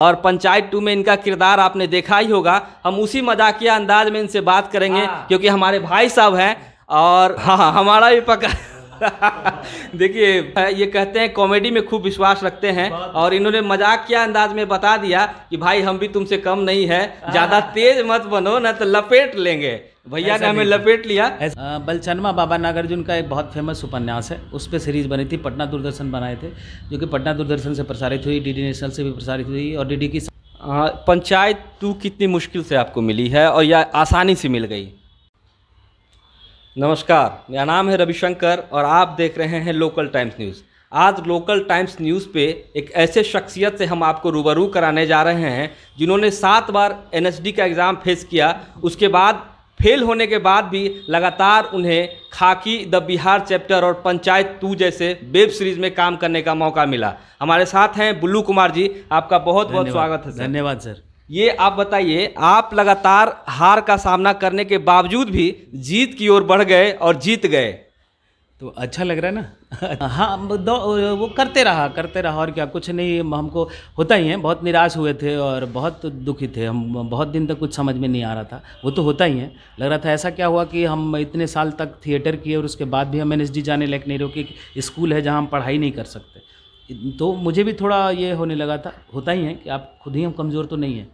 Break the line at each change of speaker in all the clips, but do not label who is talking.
और पंचायत 2 में इनका किरदार आपने देखा ही होगा। हम उसी मजाकिया अंदाज में इनसे बात करेंगे क्योंकि हमारे भाई साहब हैं और हाँ हमारा भी पक्का देखिए ये कहते हैं कॉमेडी में खूब विश्वास रखते हैं और इन्होंने मजाकिया अंदाज में बता दिया कि भाई हम भी तुमसे कम नहीं है, ज़्यादा तेज मत बनो ना तो लपेट लेंगे। भैया ने हमें लपेट लिया।
बलचनमा बाबा नागार्जुन का एक बहुत फेमस उपन्यास है, उस पर सीरीज़ बनी थी, पटना दूरदर्शन बनाए थे, जो कि पटना दूरदर्शन से प्रसारित हुई, डीडी नेशनल से भी प्रसारित हुई और डीडी की।
पंचायत 2 कितनी मुश्किल से आपको मिली है और या आसानी से मिल गई? नमस्कार, मेरा नाम है रविशंकर और आप देख रहे हैं लोकल टाइम्स न्यूज़। आज लोकल टाइम्स न्यूज़ पे एक ऐसे शख्सियत से हम आपको रूबरू कराने जा रहे हैं जिन्होंने 7 बार एनएसडी का एग्ज़ाम फेस किया, उसके बाद फेल होने के बाद भी लगातार उन्हें खाकी द बिहार चैप्टर और पंचायत 2 जैसे वेब सीरीज़ में काम करने का मौका मिला। हमारे साथ हैं बुल्लू कुमार जी, आपका बहुत बहुत स्वागत है सर।
धन्यवाद सर।
ये आप बताइए, आप लगातार हार का सामना करने के बावजूद भी जीत की ओर बढ़ गए और जीत गए,
तो अच्छा लग रहा है ना। हाँ वो करते रहा और क्या, कुछ नहीं, हमको होता ही है। बहुत निराश हुए थे और बहुत दुखी थे हम, बहुत दिन तक कुछ समझ में नहीं आ रहा था, वो तो होता ही है। लग रहा था ऐसा क्या हुआ कि हम इतने साल तक थिएटर किए और उसके बाद भी हम एनएसडी जाने लायक नहीं रहे, कि स्कूल है जहाँ हम पढ़ाई नहीं कर सकते। तो मुझे भी थोड़ा ये होने लगा था, होता ही है कि आप खुद ही हम कमज़ोर तो नहीं हैं।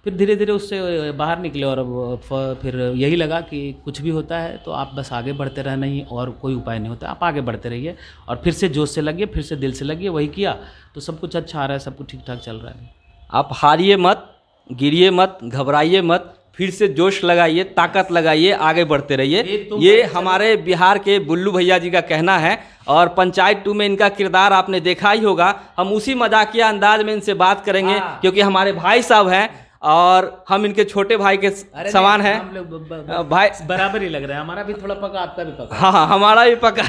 फिर धीरे धीरे उससे बाहर निकले और फिर यही लगा कि कुछ भी होता है तो आप बस आगे बढ़ते रहना ही, और कोई उपाय नहीं होता। आप आगे बढ़ते रहिए और फिर से जोश से लगिए, फिर से दिल से लगिए, वही किया तो सब कुछ अच्छा आ रहा है, सब कुछ ठीक ठाक चल रहा है।
आप हारिए मत, गिरिए मत, घबराइए मत, फिर से जोश लगाइए, ताकत लगाइए, आगे बढ़ते रहिए। ये हमारे बिहार के बुल्लू भैया जी का कहना है और पंचायत 2 में इनका किरदार आपने देखा ही होगा। हम उसी मजाकिया अंदाज में इनसे बात करेंगे क्योंकि हमारे भाई साहब हैं और हम इनके छोटे भाई के समान हैं।
हम लोग
भाई
बराबर ही लग रहा है, हमारा भी थोड़ा पका, आपका भी पका।
हाँ हमारा भी पका।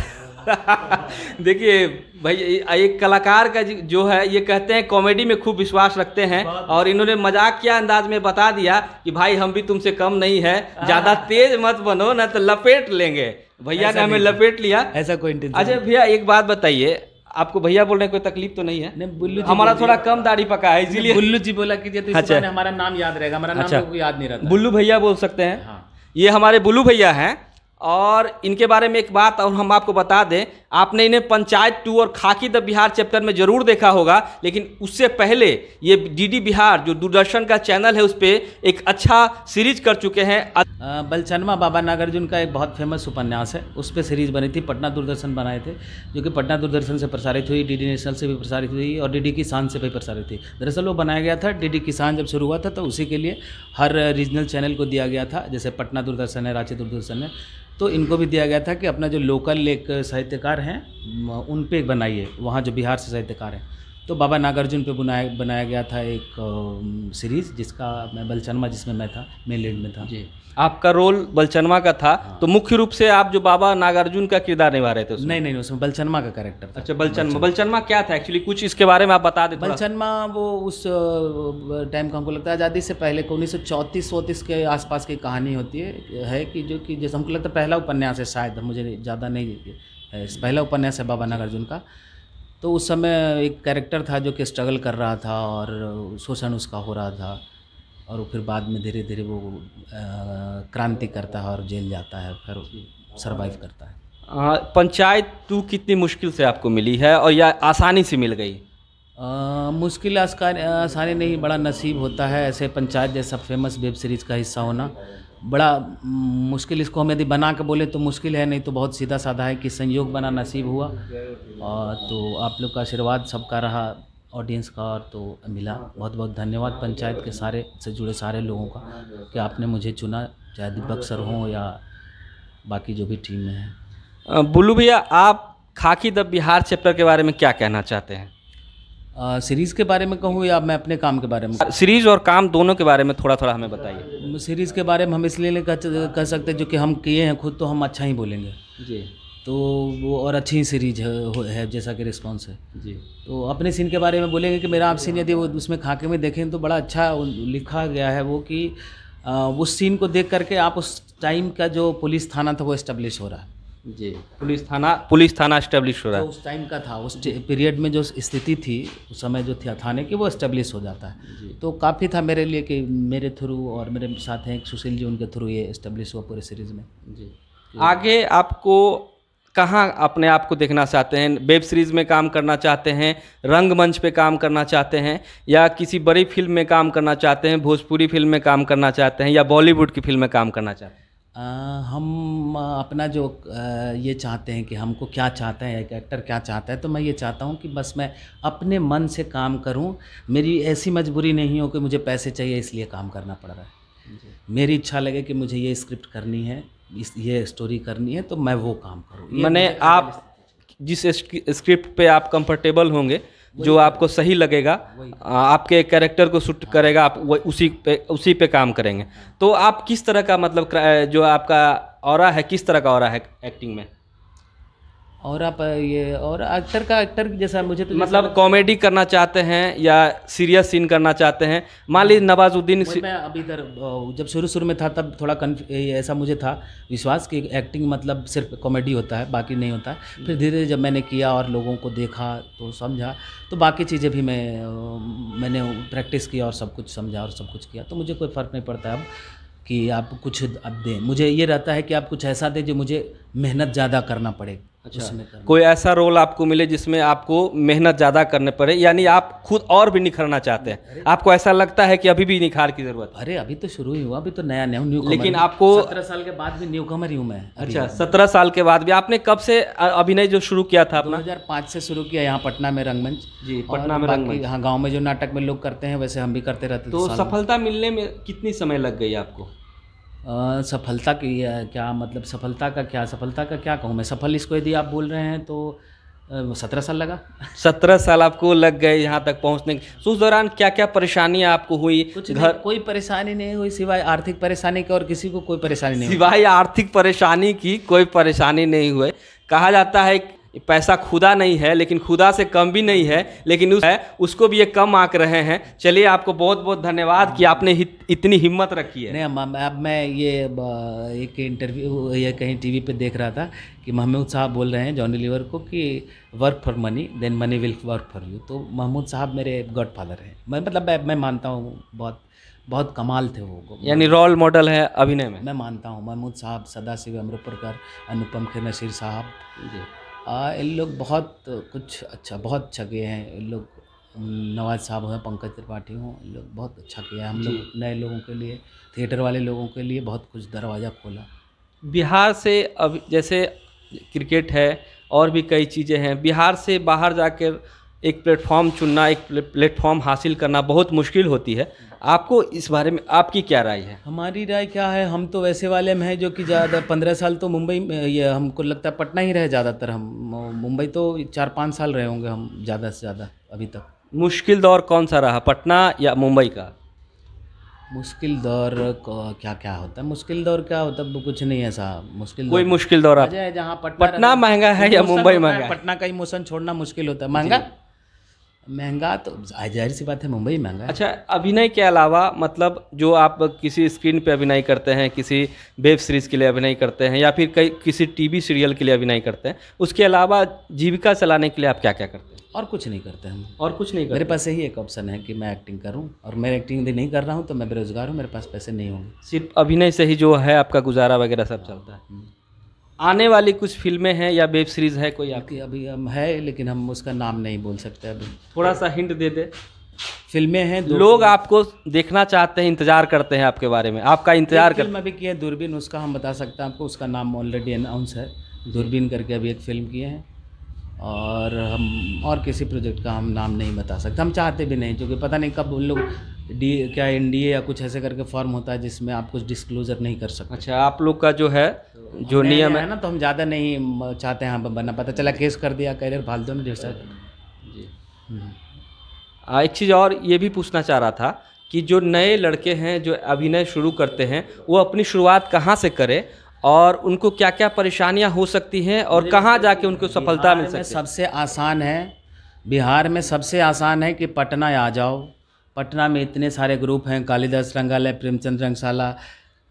देखिए भाई, एक कलाकार का जो है ये कहते हैं कॉमेडी में खूब विश्वास रखते हैं और इन्होंने मजाकिया अंदाज में बता दिया कि भाई हम भी तुमसे कम नहीं है, ज़्यादा तेज मत बनो ना तो लपेट लेंगे। भैया ने हमें लपेट लिया।
ऐसा कोई इंटेंशन।
अच्छा भैया एक बात बताइए, आपको भैया बोलने में कोई तकलीफ तो नहीं है?
नहीं, बुल्लू जी
हमारा थोड़ा कम दाढ़ी पका है इसीलिए
बुल्लू जी बोला कीजिए तो इस बार हमारा नाम याद रहेगा, हमारा नाम लोगों को याद नहीं रहता।
बुल्लू भैया बोल सकते हैं।
हाँ।
ये हमारे बुल्लू भैया हैं और इनके बारे में एक बात और हम आपको बता दें, आपने इन्हें पंचायत 2 और खाकी द बिहार चैप्टर में ज़रूर देखा होगा, लेकिन उससे पहले ये डीडी बिहार जो दूरदर्शन का चैनल है उस पर एक अच्छा सीरीज कर चुके हैं।
बलचनमा बाबा नागार्जुन का एक बहुत फेमस उपन्यास है, उस पर सीरीज़ बनी थी, पटना दूरदर्शन बनाए थे, जो कि पटना दूरदर्शन से प्रसारित हुई, डीडी नेशनल से भी प्रसारित हुई और डीडी किसान से भी प्रसारित हुई। दरअसल वो बनाया गया था, डीडी किसान जब शुरू हुआ था तो उसी के लिए हर रीजनल चैनल को दिया गया था, जैसे पटना दूरदर्शन है, रांची दूरदर्शन है, तो इनको भी दिया गया था कि अपना जो लोकल एक साहित्यकार हैं उन पे बनाइए, वहाँ जो बिहार से साहित्यकार हैं। तो बाबा नागार्जुन पे बनाया गया था एक सीरीज़, जिसका मैं बलचनमा, जिसमें मैं था, मेन लीड में था
जी। आपका रोल बलचनमा का था। हाँ। तो मुख्य रूप से आप जो बाबा नागार्जुन का किरदार निभा रहे थे उसमें?
नहीं, उसमें बलचनमा का कैरेक्टर था।
अच्छा, बलचनमा क्या था एक्चुअली, कुछ इसके बारे में आप बता दें।
बलचनमा वो उस टाइम का हमको लगता है आज़ादी से पहले 1934-34 के आसपास की कहानी होती है कि जो कि जैसे हमको लगता है पहला उपन्यास है, शायद, मुझे ज़्यादा नहीं है, पहला उपन्यास है बाबा नागार्जुन का। तो उस समय एक कैरेक्टर था जो कि स्ट्रगल कर रहा था और शोषण उसका हो रहा था, और फिर बाद में धीरे धीरे वो क्रांति करता है और जेल जाता है, फिर सरवाइव करता है।
पंचायत 2 कितनी मुश्किल से आपको मिली है और या आसानी से मिल गई?
मुश्किल आसानी नहीं, बड़ा नसीब होता है ऐसे पंचायत जैसा फेमस वेब सीरीज़ का हिस्सा होना। बड़ा मुश्किल, इसको हम यदि बना के बोले तो मुश्किल है, नहीं तो बहुत सीधा साधा है कि संयोग बना, नसीब हुआ। और तो आप लोग का आशीर्वाद सबका रहा, ऑडियंस का, और तो मिला। बहुत बहुत धन्यवाद पंचायत के सारे से जुड़े सारे लोगों का कि आपने मुझे चुना, चाहे दीपक सर हों या बाकी जो भी टीम में है।
बुल्लू भैया, आप खाकी द बिहार चैप्टर के बारे में क्या कहना चाहते हैं?
सीरीज़ के बारे में कहूँ या मैं अपने काम के बारे में?
सीरीज़ और काम दोनों के बारे में थोड़ा थोड़ा हमें बताइए।
सीरीज़ के बारे में हम इसलिए नहीं कह सकते जो कि हम किए हैं खुद, तो हम अच्छा ही बोलेंगे
जी।
तो वो और अच्छी सीरीज है जैसा कि रिस्पॉन्स है
जी।
तो अपने सीन के बारे में बोलेंगे कि मेरा आप सीन यदि वो उसमें खाके में देखें तो बड़ा अच्छा लिखा गया है वो, कि उस सीन को देख करके आप उस टाइम का जो पुलिस थाना था वो इस्टेब्लिश हो रहा है।
जी, पुलिस थाना एस्टेब्लिश हो रहा
जो
है।
उस टाइम का था, उस पीरियड में जो स्थिति थी उस समय जो थी थाने की, वो एस्टेब्लिश हो जाता है। तो काफ़ी था मेरे लिए कि मेरे थ्रू, और मेरे साथ हैं एक सुशील जी, उनके थ्रू ये एस्टेब्लिश हुआ पूरे सीरीज़ में।
जी, आगे आपको कहाँ अपने आप को देखना चाहते हैं? वेब सीरीज़ में काम करना चाहते हैं, रंगमंच पे काम करना चाहते हैं, या किसी बड़ी फिल्म में काम करना चाहते हैं, भोजपुरी फिल्म में काम करना चाहते हैं, या बॉलीवुड की फिल्म में काम करना चाहते हैं?
हम अपना जो ये चाहते हैं कि हमको क्या चाहता है, एक एक्टर क्या चाहता है, तो मैं ये चाहता हूँ कि बस मैं अपने मन से काम करूँ। मेरी ऐसी मजबूरी नहीं हो कि मुझे पैसे चाहिए इसलिए काम करना पड़ रहा है। मेरी इच्छा लगे कि मुझे ये स्क्रिप्ट करनी है, ये स्टोरी करनी है, तो मैं वो काम करूँ।
मैंने आप जिस स्क्रिप्ट पे आप कंफर्टेबल होंगे, जो आपको सही लगेगा, आपके कैरेक्टर को सूट करेगा, आप उसी पे काम करेंगे। तो आप किस तरह का, मतलब जो आपका ऑरा है, किस तरह का ऑरा है एक्टिंग में?
और आप ये, और एक्टर जैसा मुझे तो
मतलब कॉमेडी करना चाहते हैं या सीरियस सीन करना चाहते हैं? मान लीजिए नवाजुद्दीन
मैं अभी इधर जब शुरू में था तब थोड़ा ऐसा मुझे था विश्वास कि एक्टिंग मतलब सिर्फ कॉमेडी होता है, बाकी नहीं होता है। फिर धीरे धीरे जब मैंने किया और लोगों को देखा तो समझा, तो बाकी चीज़ें भी मैंने प्रैक्टिस की और सब कुछ समझा और सब कुछ किया, तो मुझे कोई फ़र्क नहीं पड़ता अब कि आप कुछ अब दें। मुझे ये रहता है कि आप कुछ ऐसा दें जो मुझे मेहनत ज़्यादा करना पड़े।
अच्छा, कोई ऐसा रोल आपको मिले जिसमें आपको मेहनत ज़्यादा करने पड़े, यानी आप खुद और भी निखरना चाहते हैं, आपको ऐसा लगता है कि अभी भी निखार की ज़रूरत है?
अरे अभी तो शुरू ही हुआ, अभी तो नया न्यू,
लेकिन आपको
17 साल के बाद भी न्यू कमर ही हूँ मैं।
अच्छा, 17 साल के बाद भी आपने कब से अभिनय जो शुरू किया था अपना?
2005 से शुरू किया यहाँ पटना में रंगमंच।
जी, पटना में रंगमंच।
हाँ, गाँव में जो नाटक में लोग करते हैं वैसे हम भी करते रहते।
तो सफलता मिलने में कितनी समय लग गई आपको?
सफलता की क्या मतलब, सफलता का क्या कहूँ मैं, सफल इसको यदि आप बोल रहे हैं तो 17 साल लगा।
17 साल आपको लग गए यहाँ तक पहुँचने के। तो उस दौरान क्या क्या परेशानियाँ आपको हुई?
कुछ घर कोई परेशानी नहीं हुई सिवाय आर्थिक परेशानी की, और किसी को कोई परेशानी नहीं
सिवाय आर्थिक परेशानी की कोई परेशानी नहीं हुई। कहा जाता है पैसा खुदा नहीं है, लेकिन खुदा से कम भी नहीं है, लेकिन उसको भी ये कम आंक रहे हैं। चलिए, आपको बहुत बहुत धन्यवाद कि आपने इतनी हिम्मत रखी है।
नहीं, अब मैं ये एक इंटरव्यू ये कहीं टीवी पे देख रहा था कि महमूद साहब बोल रहे हैं जॉनी लीवर को कि work for money then money will work for you. तो महमूद साहब मेरे गॉड फादर हैं। मैं मानता हूँ बहुत कमाल थे वो,
यानी रोल मॉडल है अभिनय में।
मैं मानता हूँ महमूद साहब, सदाशिव अमृतपुरकर, अनुपम खेर, नसीर साहब जी, इन लोग बहुत अच्छा किए हैं। इन लोग, नवाज साहब हैं, पंकज त्रिपाठी हों, इन लोग बहुत अच्छा किया है। हम लोग नए लोगों के लिए, थिएटर वाले लोगों के लिए बहुत कुछ दरवाज़ा खोला।
बिहार से अब जैसे क्रिकेट है और भी कई चीज़ें हैं, बिहार से बाहर जाकर एक प्लेटफॉर्म चुनना, एक प्लेटफॉर्म हासिल करना बहुत मुश्किल होती है। आपको इस बारे में आपकी क्या राय है?
हमारी राय क्या है, हम तो वैसे वाले में हैं जो कि ज़्यादा 15 साल तो मुंबई में, ये हमको लगता है पटना ही रहे ज़्यादातर। हम मुंबई तो 4-5 साल रहे होंगे हम ज़्यादा से ज़्यादा अभी तक।
मुश्किल दौर कौन सा रहा, पटना या मुंबई का?
मुश्किल दौर क्या होता है? मुश्किल दौर क्या होता है? कुछ नहीं ऐसा मुश्किल।
कोई मुश्किल दौर आप
जहाँ
पटना महंगा है या मुंबई महंगा है?
पटना का इमोशन छोड़ना मुश्किल होता है। महंगा तो जाहिर सी बात है, मुंबई महंगा है।
अच्छा, अभिनय के अलावा मतलब जो आप किसी स्क्रीन पे अभिनय करते हैं, किसी वेब सीरीज़ के लिए अभिनय करते हैं, या फिर किसी टीवी सीरियल के लिए अभिनय करते हैं, उसके अलावा जीविका चलाने के लिए आप क्या क्या करते हैं?
और कुछ नहीं करते हम।
और कुछ नहीं करते?
मेरे पास यही एक ऑप्शन है कि मैं एक्टिंग करूं, और मैं एक्टिंग भी नहीं कर रहा हूं तो मैं बेरोजगार हूं, मेरे पास पैसे नहीं होंगे।
सिर्फ अभिनय से ही जो है आपका गुजारा वगैरह सब चलता है। आने वाली कुछ फिल्में हैं या वेब सीरीज़ है कोई आपकी?
अभी हम है, लेकिन हम उसका नाम नहीं बोल सकते अभी।
थोड़ा सा हिंट दे दे।
फिल्में हैं,
लोग आपको देखना चाहते हैं, इंतजार करते हैं आपके बारे में, आपका इंतजार कर।
फिल्म अभी की है दूरबीन, उसका हम बता सकते हैं आपको, उसका नाम ऑलरेडी अनाउंस है। दूरबीन करके अभी एक फिल्म किए हैं, और हम और किसी प्रोजेक्ट का हम नाम नहीं बता सकते, हम चाहते भी नहीं, क्योंकि पता नहीं कब उन लोग क्या NDA या कुछ ऐसे करके फॉर्म होता है जिसमें आप कुछ डिस्क्लोजर नहीं कर सकते।
अच्छा, आप लोग का जो है जो नियम है
ना, तो हम ज़्यादा नहीं चाहते हैं यहाँ बनना, पता चला केस कर दिया, करियर फालतू में डिस्टर्ब जी।
एक चीज़ और ये भी पूछना चाह रहा था कि जो नए लड़के हैं जो अभिनय शुरू करते हैं, वो अपनी शुरुआत कहाँ से करें, और उनको क्या क्या परेशानियाँ हो सकती हैं, और कहाँ जाके उनको सफलता मिल सकती है?
सबसे आसान है, बिहार में सबसे आसान है कि पटना आ जाओ। पटना में इतने सारे ग्रुप हैं, कालिदास रंगालय, प्रेमचंद रंगशाला,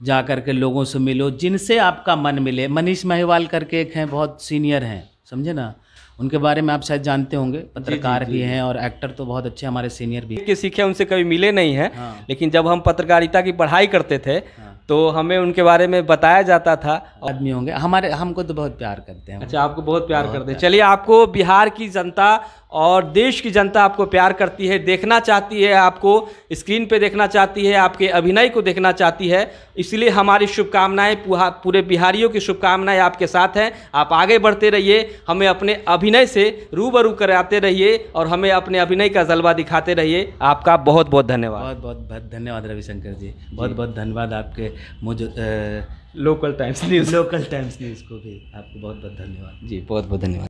जा कर के लोगों से मिलो, जिनसे आपका मन मिले। मनीष महिवाल करके एक हैं, बहुत सीनियर हैं, समझे ना, उनके बारे में आप शायद जानते होंगे, पत्रकार भी हैं और एक्टर तो बहुत अच्छे हमारे सीनियर भी।
के सीखे उनसे कभी मिले नहीं हैं।
हाँ।
लेकिन जब हम पत्रकारिता की पढ़ाई करते थे
हाँ।
तो हमें उनके बारे में बताया जाता था।
आदमी होंगे हमको तो बहुत प्यार करते हैं।
अच्छा, आपको बहुत प्यार करते हैं। चलिए, आपको बिहार की जनता और देश की जनता आपको प्यार करती है, देखना चाहती है, आपको स्क्रीन पे देखना चाहती है, आपके अभिनय को देखना चाहती है। इसलिए हमारी शुभकामनाएं, पूरे बिहारियों की शुभकामनाएं आपके साथ हैं। आप आगे बढ़ते रहिए, हमें अपने अभिनय से रूबरू कराते रहिए और हमें अपने अभिनय का जलवा दिखाते रहिए। आपका बहुत बहुत धन्यवाद।
बहुत बहुत धन्यवाद रविशंकर जी, बहुत बहुत धन्यवाद आपके मुझे
लोकल टाइम्स न्यूज़
को भी आपको बहुत बहुत धन्यवाद
जी, बहुत बहुत धन्यवाद।